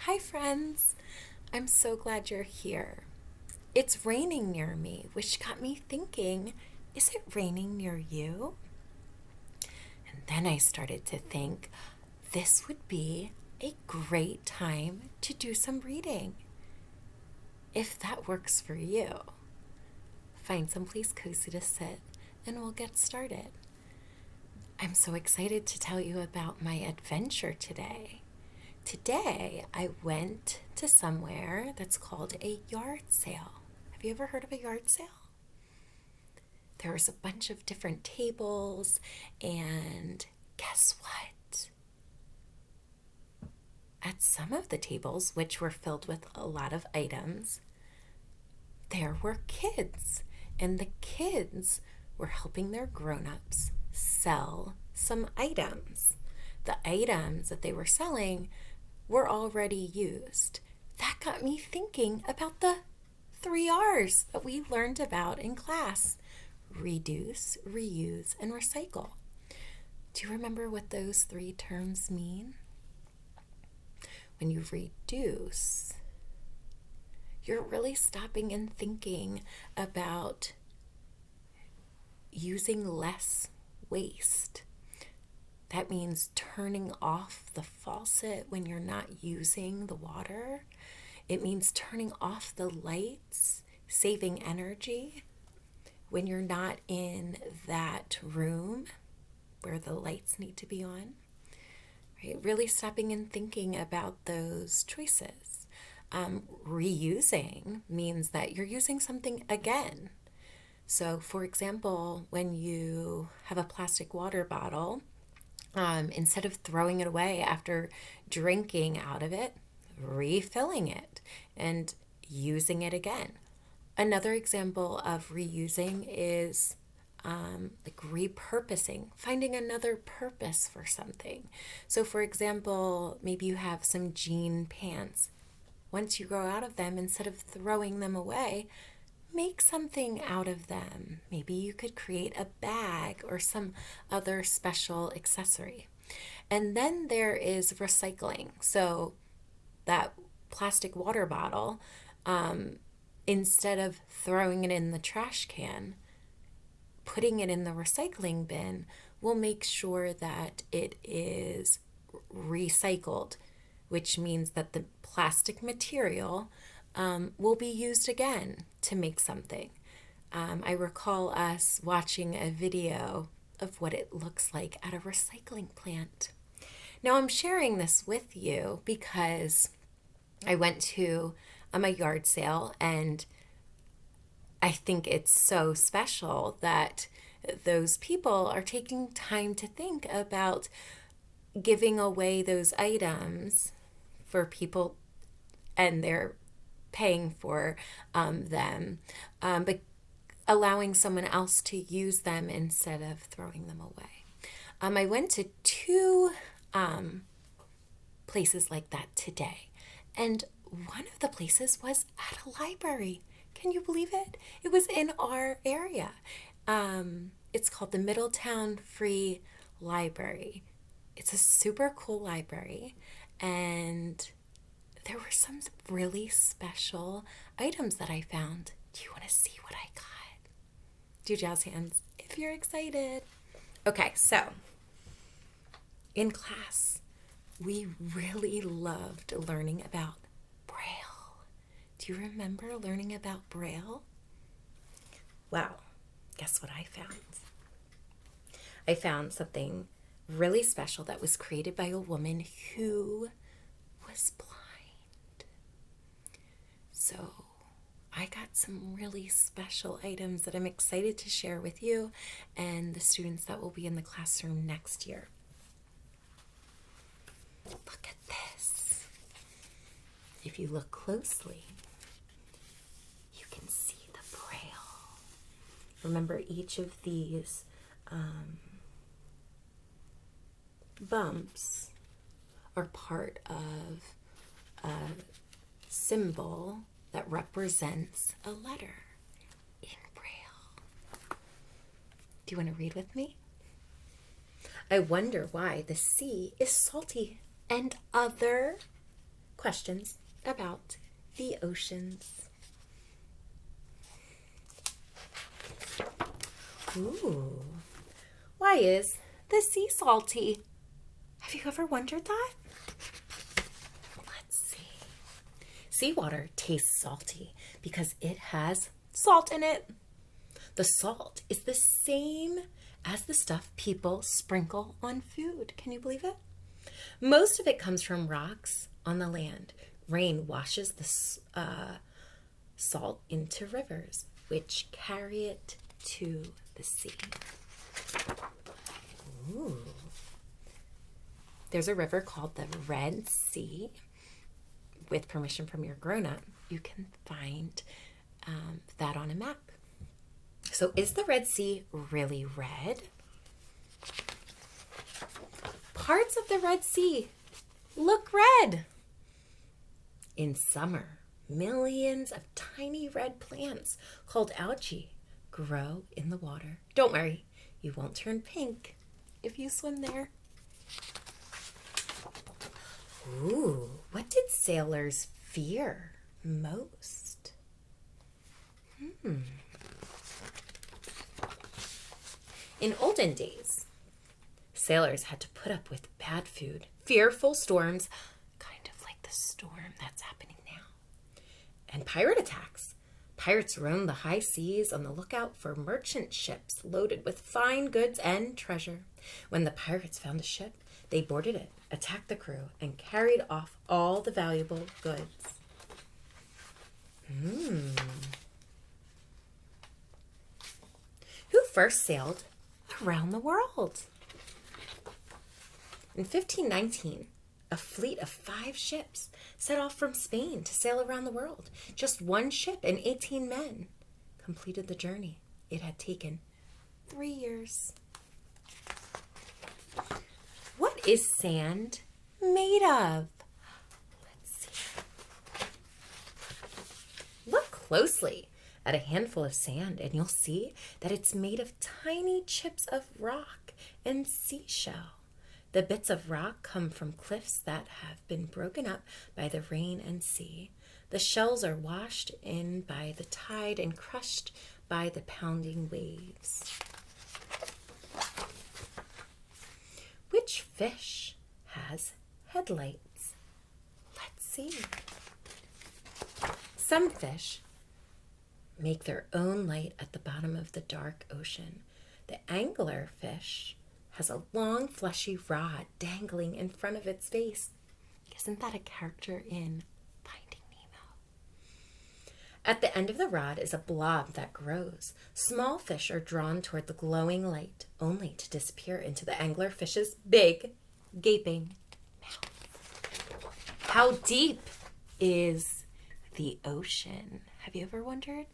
Hi, friends. I'm so glad you're here. It's raining near me, which got me thinking, is it raining near you? And then I started to think this would be a great time to do some reading. If that works for you, find someplace cozy to sit and we'll get started. I'm so excited to tell you about my adventure today. Today, I went to somewhere that's called a yard sale. Have you ever heard of a yard sale? There was a bunch of different tables, and guess what? At some of the tables, which were filled with a lot of items, there were kids, and the kids were helping their grown-ups sell some items. The items that they were selling were already used. That got me thinking about the 3 R's that we learned about in class: reduce, reuse, and recycle. Do you remember what those 3 terms mean? When you reduce, you're really stopping and thinking about using less waste. That means turning off the faucet when you're not using the water. It means turning off the lights, saving energy when you're not in that room where the lights need to be on. Right? Really stopping and thinking about those choices. Reusing means that you're using something again. So, for example, when you have a plastic water bottle, instead of throwing it away after drinking out of it, refilling it and using it again. Another example of reusing is like repurposing, finding another purpose for something. So, for example, maybe you have some jean pants. Once you grow out of them, instead of throwing them away, make something out of them. Maybe you could create a bag or some other special accessory. And then there is recycling. So that plastic water bottle, instead of throwing it in the trash can, putting it in the recycling bin will make sure that it is recycled, which means that the plastic material will be used again to make something. I recall us watching a video of what it looks like at a recycling plant. Now, I'm sharing this with you because I went to a yard sale, and I think it's so special that those people are taking time to think about giving away those items for people, and they're paying for them, but allowing someone else to use them instead of throwing them away. I went to 2 places like that today, and one of the places was at a library. Can you believe it? It was in our area. It's called the Middletown Free Library. It's a super cool library, and there were some really special items that I found. Do you want to see what I got? Do jazz hands if you're excited. Okay, so in class, we really loved learning about Braille. Do you remember learning about Braille? Well, guess what I found? I found something really special that was created by a woman who was blind. So I got some really special items that I'm excited to share with you and the students that will be in the classroom next year. Look at this. If you look closely, you can see the Braille. Remember, each of these bumps are part of a symbol that represents a letter in Braille. Do you want to read with me? I wonder why the sea is salty and other questions about the oceans. Ooh, why is the sea salty? Have you ever wondered that? Let's see. Seawater tastes salty because it has salt in it. The salt is the same as the stuff people sprinkle on food. Can you believe it? Most of it comes from rocks on the land. Rain washes the salt into rivers, which carry it to the sea. Ooh. There's a river called the Red Sea. With permission from your grown-up, you can find that on a map. So is the Red Sea really red? Parts of the Red Sea look red. In summer, millions of tiny red plants called algae grow in the water. Don't worry, you won't turn pink if you swim there. Ooh, what did sailors fear most? In olden days, sailors had to put up with bad food, fearful storms, kind of like the storm that's happening now, and pirate attacks. Pirates roamed the high seas on the lookout for merchant ships loaded with fine goods and treasure. When the pirates found a ship, they boarded it, attacked the crew, and carried off all the valuable goods. Who first sailed around the world? In 1519, a fleet of 5 ships set off from Spain to sail around the world. Just one ship and 18 men completed the journey. It had taken 3 years. What is sand made of? Let's see. Look closely at a handful of sand and you'll see that it's made of tiny chips of rock and seashell. The bits of rock come from cliffs that have been broken up by the rain and sea. The shells are washed in by the tide and crushed by the pounding waves. Which fish has headlights? Let's see. Some fish make their own light at the bottom of the dark ocean. The anglerfish has a long fleshy rod dangling in front of its face. Isn't that a character in Finding Nemo? At the end of the rod is a blob that grows. Small fish are drawn toward the glowing light, only to disappear into the anglerfish's big, gaping mouth. How deep is the ocean? Have you ever wondered?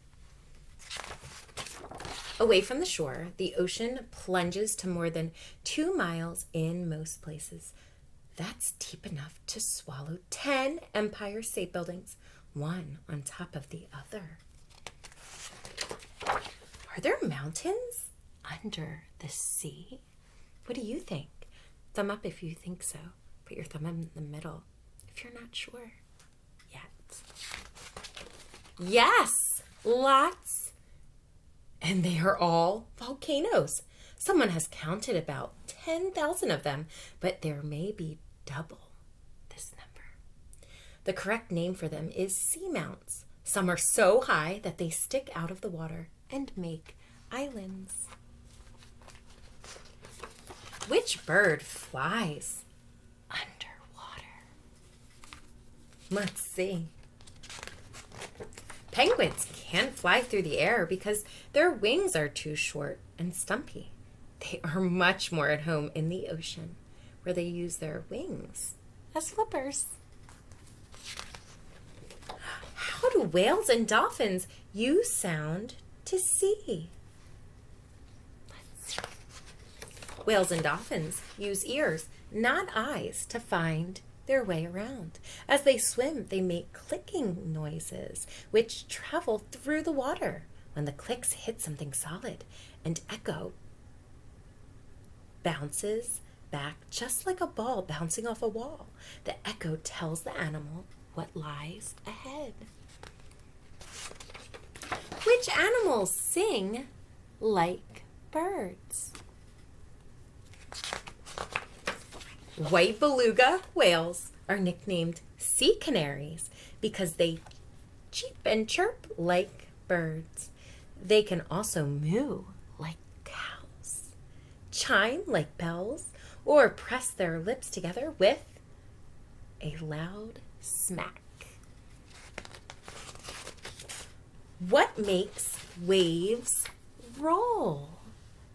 Away from the shore, the ocean plunges to more than 2 miles in most places. That's deep enough to swallow 10 Empire State Buildings, one on top of the other. Are there mountains under the sea? What do you think? Thumb up if you think so. Put your thumb in the middle if you're not sure yet. Yes, lots. And they are all volcanoes. Someone has counted about 10,000 of them, but there may be double this number. The correct name for them is seamounts. Some are so high that they stick out of the water and make islands. Which bird flies underwater? Let's see. Penguins can't fly through the air because their wings are too short and stumpy. They are much more at home in the ocean, where they use their wings as flippers. How do whales and dolphins use sound to see? Let's see. Whales and dolphins use ears, not eyes, to find their way around. As they swim, they make clicking noises, which travel through the water. When the clicks hit something solid, an echo bounces back just like a ball bouncing off a wall. The echo tells the animal what lies ahead. Which animals sing like birds? White beluga whales are nicknamed sea canaries because they cheep and chirp like birds. They can also moo like cows, chime like bells, or press their lips together with a loud smack. What makes waves roll?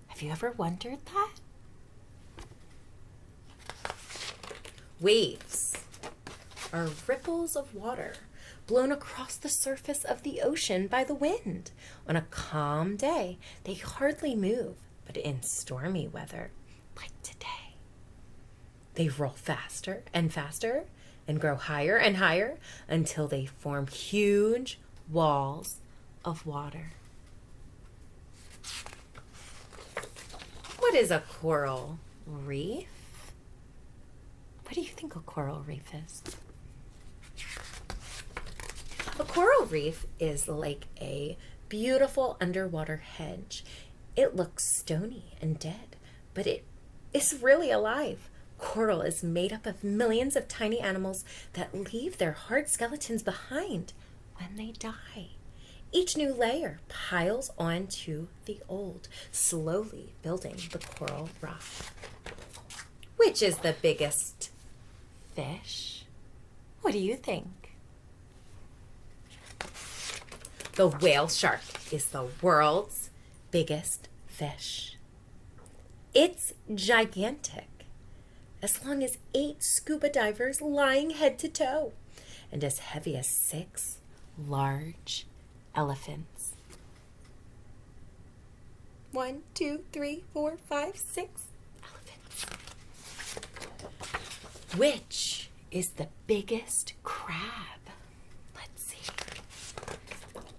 Have you ever wondered that? Waves are ripples of water blown across the surface of the ocean by the wind. On a calm day, they hardly move, but in stormy weather, like today, they roll faster and faster and grow higher and higher until they form huge walls of water. What is a coral reef? What do you think a coral reef is? A coral reef is like a beautiful underwater hedge. It looks stony and dead, but it is really alive. Coral is made up of millions of tiny animals that leave their hard skeletons behind when they die. Each new layer piles onto the old, slowly building the coral rock. Which is the biggest fish? What do you think? The whale shark is the world's biggest fish. It's gigantic, as long as 8 scuba divers lying head to toe, and as heavy as 6 large elephants. 1, 2, 3, 4, 5, 6 elephants. Which is the biggest crab? Let's see.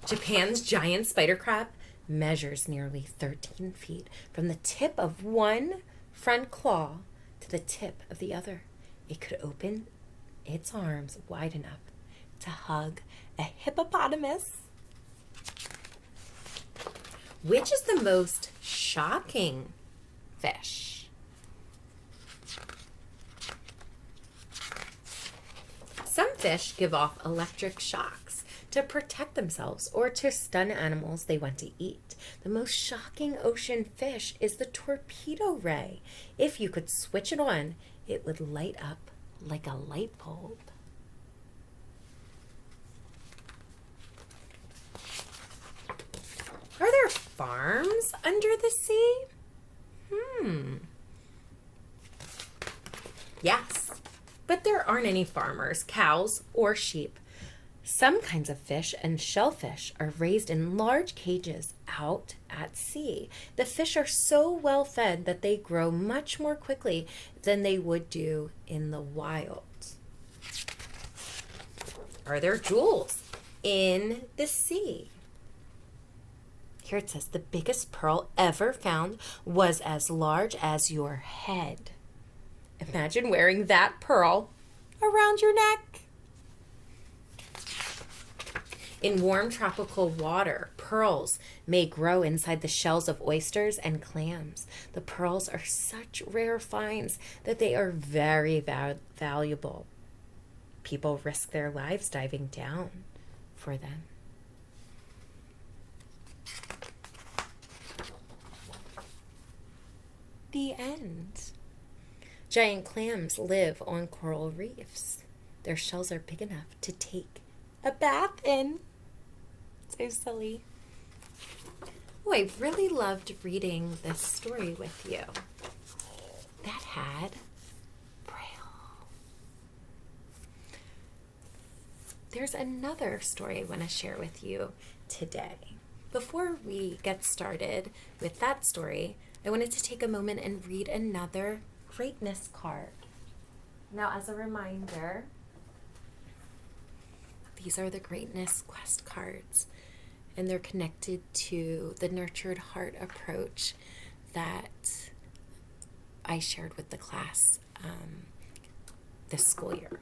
Japan's giant spider crab measures nearly 13 feet from the tip of one front claw to the tip of the other. It could open its arms wide enough to hug a hippopotamus. Which is the most shocking fish? Some fish give off electric shocks to protect themselves or to stun animals they want to eat. The most shocking ocean fish is the torpedo ray. If you could switch it on, it would light up like a light bulb. Are there farms under the sea? Yes, but there aren't any farmers, cows, or sheep. Some kinds of fish and shellfish are raised in large cages out at sea. The fish are so well fed that they grow much more quickly than they would do in the wild. Are there jewels in the sea? Here it says the biggest pearl ever found was as large as your head. Imagine wearing that pearl around your neck. In warm tropical water, pearls may grow inside the shells of oysters and clams. The pearls are such rare finds that they are very valuable. People risk their lives diving down for them. The end. Giant clams live on coral reefs. Their shells are big enough to take a bath in. So silly. Oh, I really loved reading this story with you. That had Braille. There's another story I want to share with you today. Before we get started with that story, I wanted to take a moment and read another greatness card. Now, as a reminder, these are the Greatness Quest cards, and they're connected to the Nurtured Heart approach that I shared with the class this school year.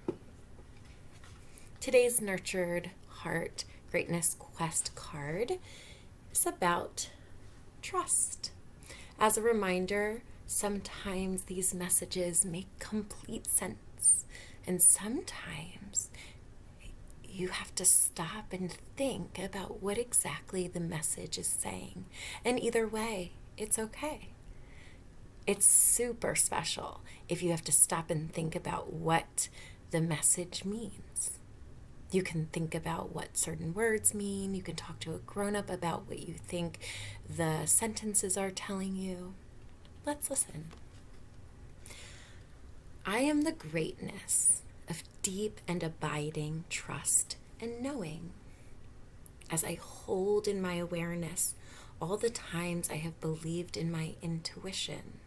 Today's Nurtured Heart Greatness Quest card is about trust. As a reminder, sometimes these messages make complete sense, and sometimes you have to stop and think about what exactly the message is saying. And either way, it's okay. It's super special if you have to stop and think about what the message means. You can think about what certain words mean. You can talk to a grown-up about what you think the sentences are telling you. Let's listen. I am the greatness of deep and abiding trust and knowing. As I hold in my awareness all the times I have believed in my intuition,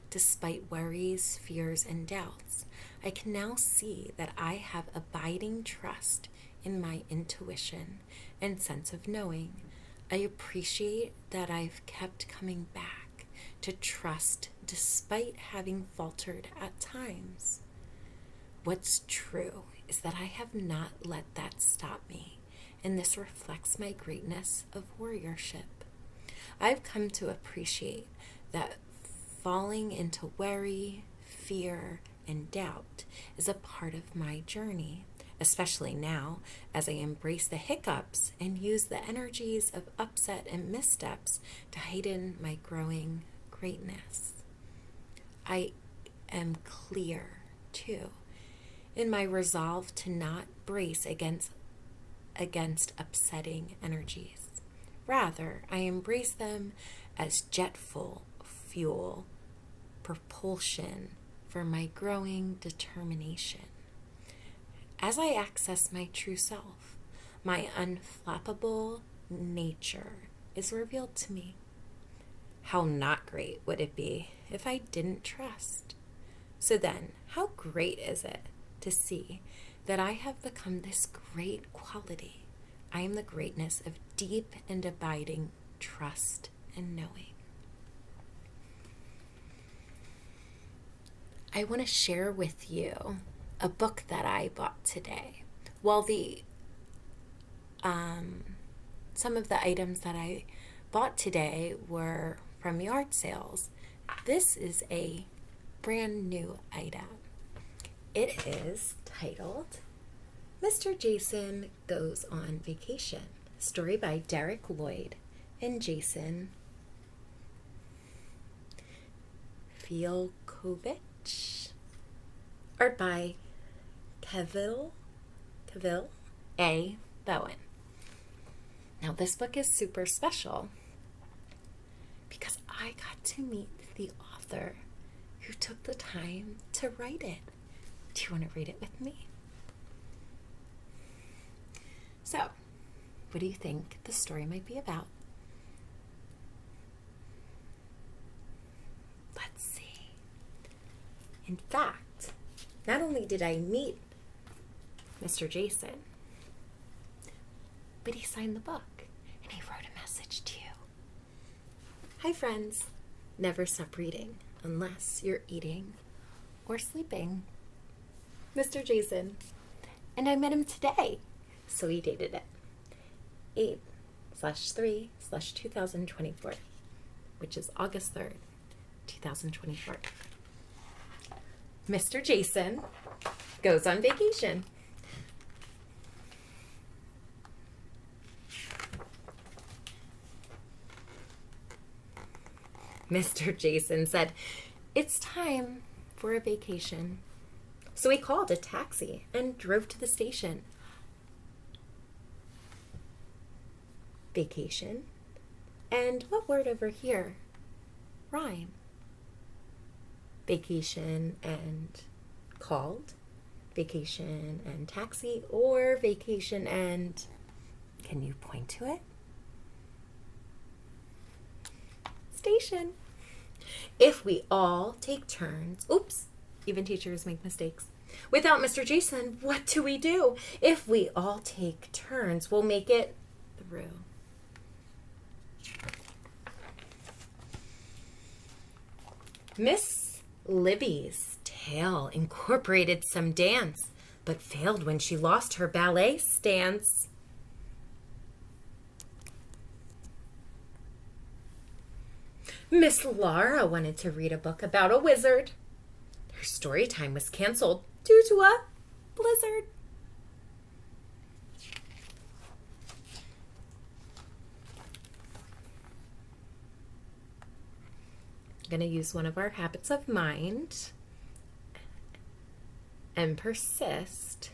despite worries, fears, and doubts, I can now see that I have abiding trust in my intuition and sense of knowing. I appreciate that I've kept coming back to trust despite having faltered at times. What's true is that I have not let that stop me, and this reflects my greatness of warriorship. I've come to appreciate that falling into worry, fear, and doubt is a part of my journey, especially now as I embrace the hiccups and use the energies of upset and missteps to heighten my growing greatness. I am clear, too, in my resolve to not brace against upsetting energies. Rather, I embrace them as jetful fuel, propulsion for my growing determination. As I access my true self, my unflappable nature is revealed to me. How not great would it be if I didn't trust? So then, how great is it to see that I have become this great quality? I am the greatness of deep and abiding trust and knowing. I want to share with you a book that I bought today. While some of the items that I bought today were from yard sales, this is a brand new item. It is titled Mr. Jason Goes on Vacation, story by Derek Lloyd and Jason Fielkovich, art by Cavill A. Bowen. Now this book is super special because I got to meet the author who took the time to write it. Do you want to read it with me? So, what do you think the story might be about? Let's see. In fact, not only did I meet Mr. Jason, but he signed the book and he wrote a message to you. Hi friends, never stop reading unless you're eating or sleeping. Mr. Jason. And I met him today, so he dated it. 8/3/2024, which is August 3rd, 2024. Mr. Jason goes on vacation. Mr. Jason said, "It's time for a vacation." So he called a taxi and drove to the station. Vacation. And what word over here? Rhyme. Vacation and called. Vacation and taxi, or vacation and... Can you point to it? Station. If we all take turns... Oops, even teachers make mistakes. Without Mr. Jason, what do we do? If we all take turns, we'll make it through. Miss Libby's tale incorporated some dance, but failed when she lost her ballet stance. Miss Laura wanted to read a book about a wizard. Her story time was canceled due to a blizzard. I'm going to use one of our habits of mind and persist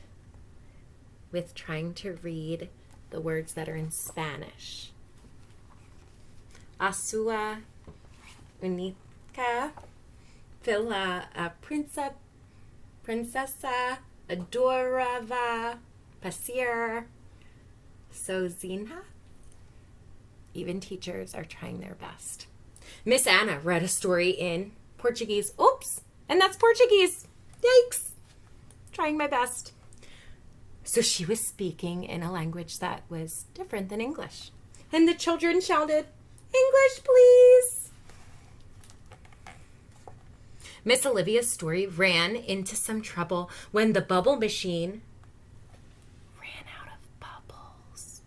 with trying to read the words that are in Spanish. Asua única, Villa princesa adorava pasear sozinha. Even teachers are trying their best. Miss Anna read a story in Portuguese. Oops, and that's Portuguese. Yikes. Trying my best. So she was speaking in a language that was different than English. And the children shouted, "English, please!" Miss Olivia's story ran into some trouble when the bubble machine ran out of bubbles.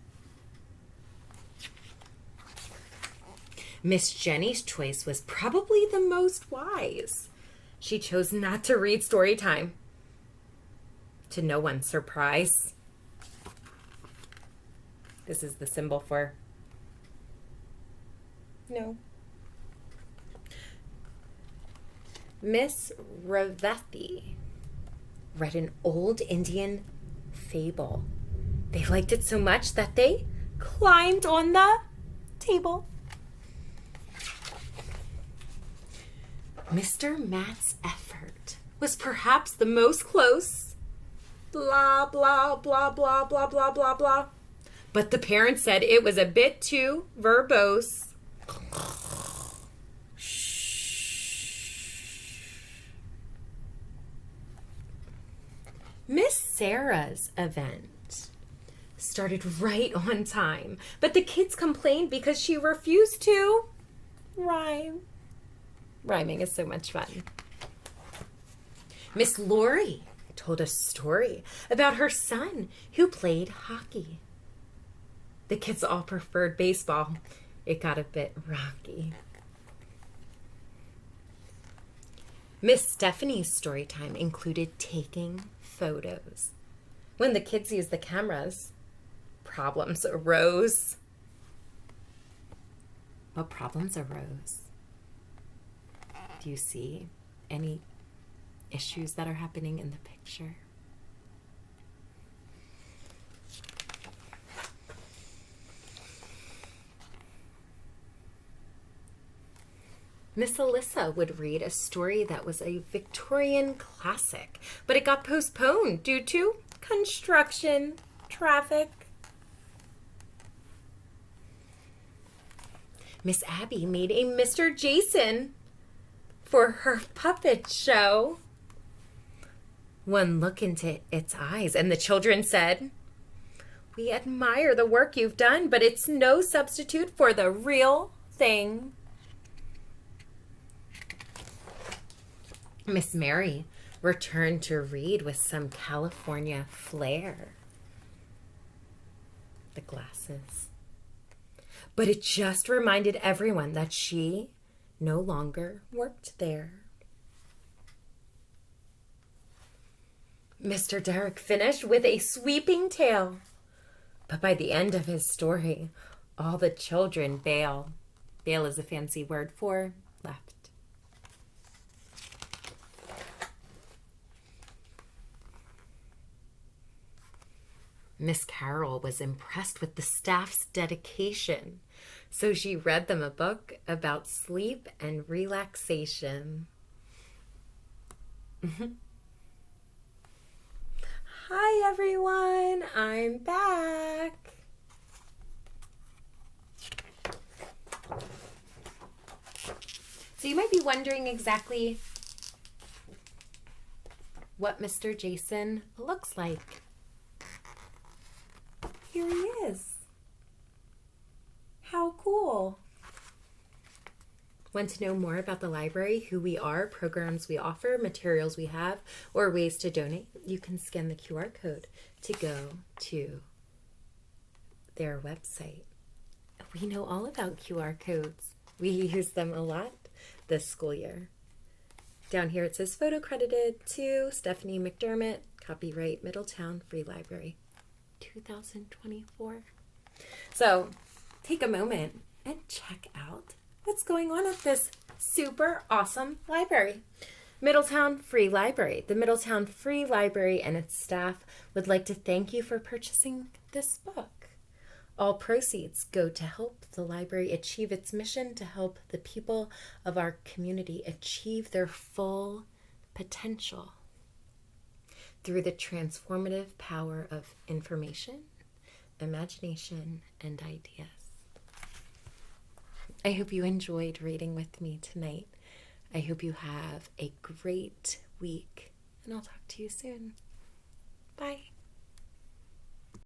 Miss Jenny's choice was probably the most wise. She chose not to read story time. To no one's surprise. This is the symbol for no. Miss Ravethi read an old Indian fable. They liked it so much that they climbed on the table. Mr. Matt's effort was perhaps the most close. Blah, blah, blah, blah, blah, blah, blah, blah. But the parents said it was a bit too verbose. Miss Sarah's event started right on time, but the kids complained because she refused to rhyme. Rhyming is so much fun. Miss Lori told a story about her son who played hockey. The kids all preferred baseball. It got a bit rocky. Miss Stephanie's story time included taking photos. When the kids used the cameras, problems arose. What problems arose? Do you see any issues that are happening in the picture? Miss Alyssa would read a story that was a Victorian classic, but it got postponed due to construction, traffic. Miss Abby made a Mr. Jason for her puppet show. One look into its eyes, and the children said, "We admire the work you've done, but it's no substitute for the real thing." Miss Mary returned to read with some California flair. The glasses. But it just reminded everyone that she no longer worked there. Mr. Derrick finished with a sweeping tale, but by the end of his story, all the children bail is a fancy word for left. Miss Carroll was impressed with the staff's dedication, so she read them a book about sleep and relaxation. Hi everyone, I'm back. So you might be wondering exactly what Mr. Jason looks like. Here he is. How cool. Want to know more about the library, who we are, programs we offer, materials we have, or ways to donate? You can scan the QR code to go to their website. We know all about QR codes. We use them a lot this school year. Down here it says photo credited to Stephanie McDermott, copyright Middletown Free Library, 2024. So take a moment and check out what's going on at this super awesome library. Middletown Free Library. The Middletown Free Library and its staff would like to thank you for purchasing this book. All proceeds go to help the library achieve its mission to help the people of our community achieve their full potential through the transformative power of information, imagination, and ideas. I hope you enjoyed reading with me tonight. I hope you have a great week, and I'll talk to you soon. Bye.